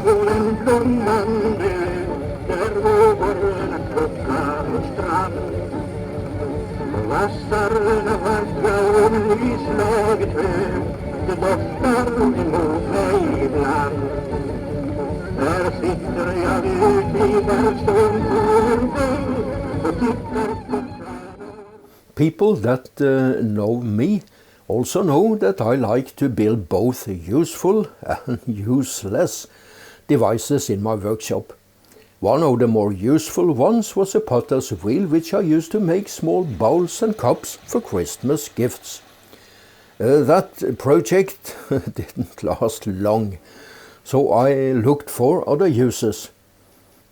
solen blomstrande, där vågorna klockan strand. Vassarna vackra och nyslaget hö, det doftar emot mig ibland. Där sitter jag ute i bergstånd på en bänk och tittar på stjärnor. People that know me also know that I like to build both useful and useless devices in my workshop. One of the more useful ones was a potter's wheel which I used to make small bowls and cups for Christmas gifts. That project didn't last long, so I looked for other uses.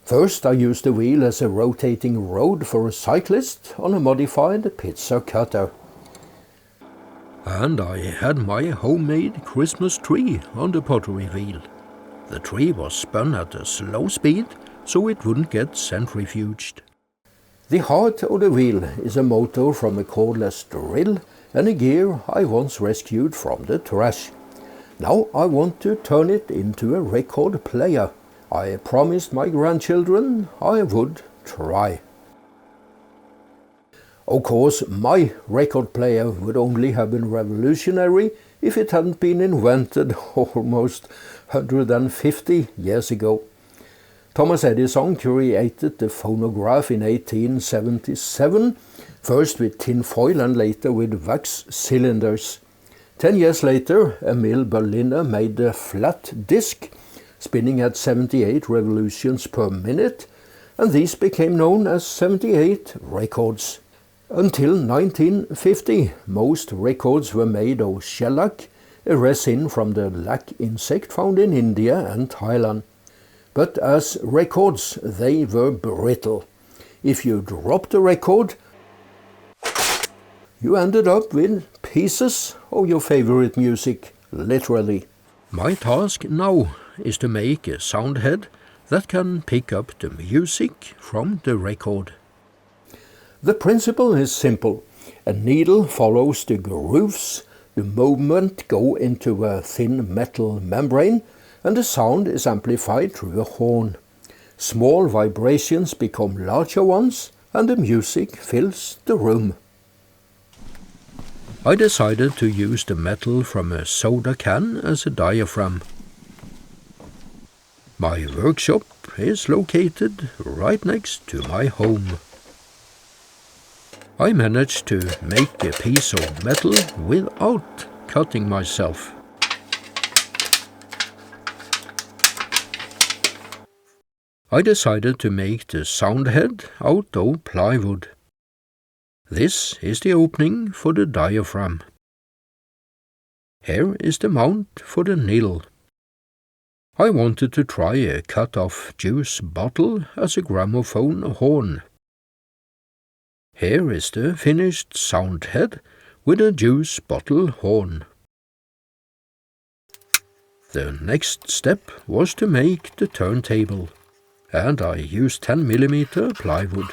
First I used the wheel as a rotating rod for a cyclist on a modified pizza cutter. And I had my homemade Christmas tree on the pottery wheel. The tree was spun at a slow speed so it wouldn't get centrifuged. The heart of the wheel is a motor from a cordless drill and a gear I once rescued from the trash. Now I want to turn it into a record player. I promised my grandchildren I would try. Of course, my record player would only have been revolutionary if it hadn't been invented almost 150 years ago. Thomas Edison created the phonograph in 1877, first with tin foil and later with wax cylinders. 10 years later, Emil Berliner made the flat disc, spinning at 78 revolutions per minute, and these became known as 78 records. Until 1950, most records were made of shellac, a resin from the lac insect found in India and Thailand. But as records, they were brittle. If you dropped a record, you ended up with pieces of your favorite music, literally. My task now is to make a sound head that can pick up the music from the record. The principle is simple. A needle follows the grooves, the movement goes into a thin metal membrane, and the sound is amplified through a horn. Small vibrations become larger ones, and the music fills the room. I decided to use the metal from a soda can as a diaphragm. My workshop is located right next to my home. I managed to make a piece of metal without cutting myself. I decided to make the sound head out of plywood. This is the opening for the diaphragm. Here is the mount for the needle. I wanted to try a cut-off juice bottle as a gramophone horn. Here is the finished sound head with a juice bottle horn. The next step was to make the turntable, and I used 10mm plywood.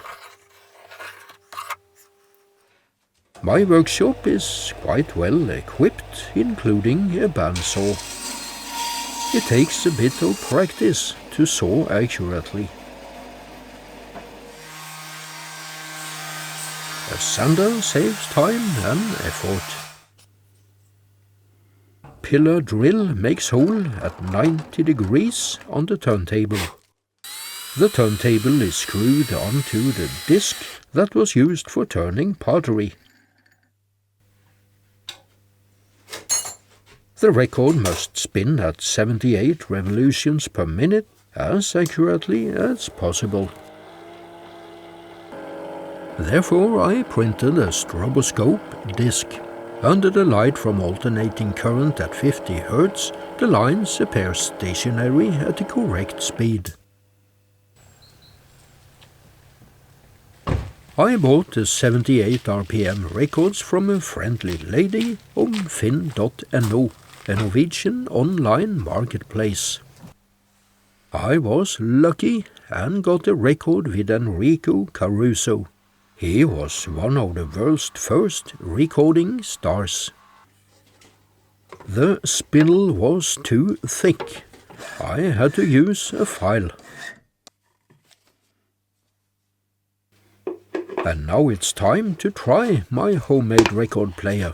My workshop is quite well equipped, including a bandsaw. It takes a bit of practice to saw accurately. A sander saves time and effort. Pillar drill makes hole at 90 degrees on the turntable. The turntable is screwed onto the disc that was used for turning pottery. The record must spin at 78 revolutions per minute as accurately as possible. Therefore, I printed a stroboscope disc. Under the light from alternating current at 50 Hz, the lines appear stationary at the correct speed. I bought the 78 RPM records from a friendly lady on finn.no, a Norwegian online marketplace. I was lucky and got a record with Enrico Caruso. He was one of the world's first recording stars. The spindle was too thick, I had to use a file. And now it's time to try my homemade record player.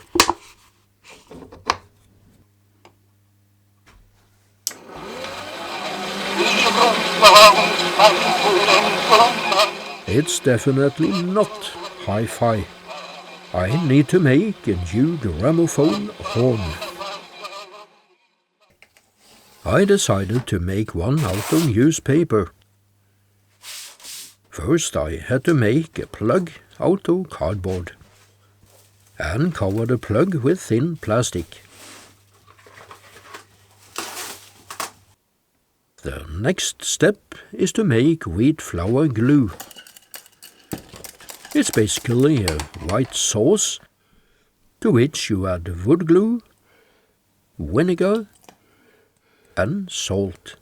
It's definitely not hi-fi. I need to make a new gramophone horn. I decided to make one out of newspaper. First I had to make a plug out of cardboard and cover the plug with thin plastic. The next step is to make wheat flour glue. It's basically a white sauce to which you add wood glue, vinegar and salt.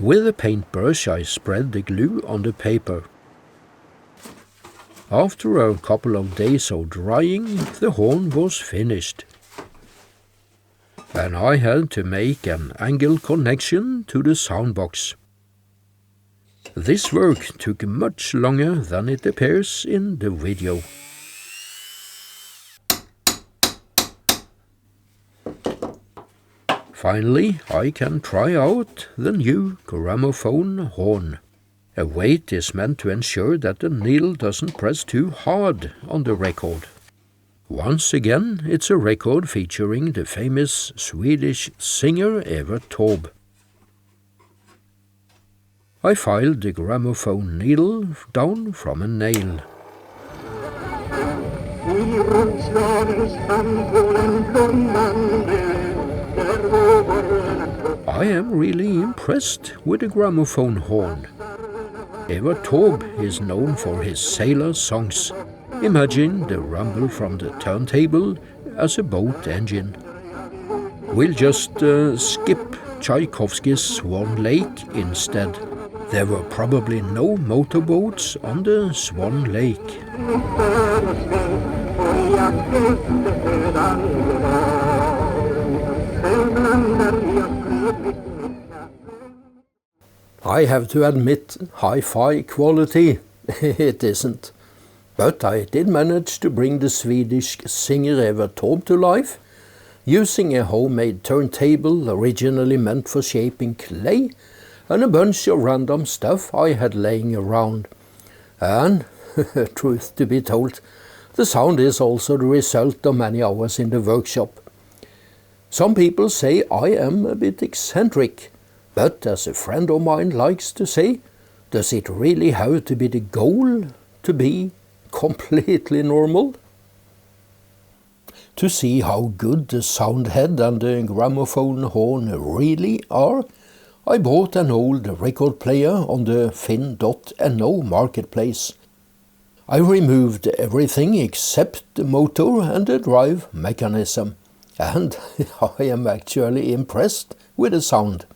With a paintbrush I spread the glue on the paper. After a couple of days of drying, the horn was finished. And I had to make an angle connection to the soundbox. This work took much longer than it appears in the video. Finally, I can try out the new gramophone horn. A weight is meant to ensure that the needle doesn't press too hard on the record. Once again, it's a record featuring the famous Swedish singer Evert Taube. I filed the gramophone needle down from a nail. I am really impressed with the gramophone horn. Evert Taube is known for his sailor songs. Imagine the rumble from the turntable as a boat engine. We'll just skip Tchaikovsky's Swan Lake instead. There were probably no motorboats on the Swan Lake. I have to admit, hi-fi quality it isn't. But I did manage to bring the Swedish singer Evert Taube to life, using a homemade turntable originally meant for shaping clay, and a bunch of random stuff I had laying around. And, truth to be told, the sound is also the result of many hours in the workshop. Some people say I am a bit eccentric, but as a friend of mine likes to say, does it really have to be the goal to be completely normal? To see how good the sound head and the gramophone horn really are, I bought an old record player on the fin.no marketplace. I removed everything except the motor and the drive mechanism, and I am actually impressed with the sound.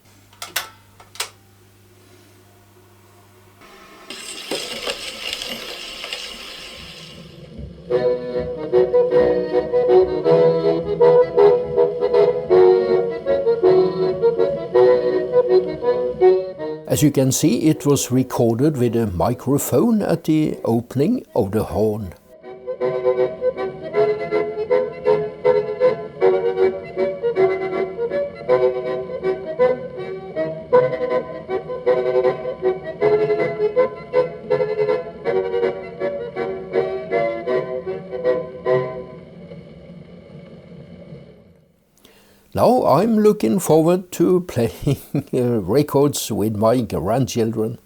As you can see, it was recorded with a microphone at the opening of the horn. Now I'm looking forward to playing records with my grandchildren.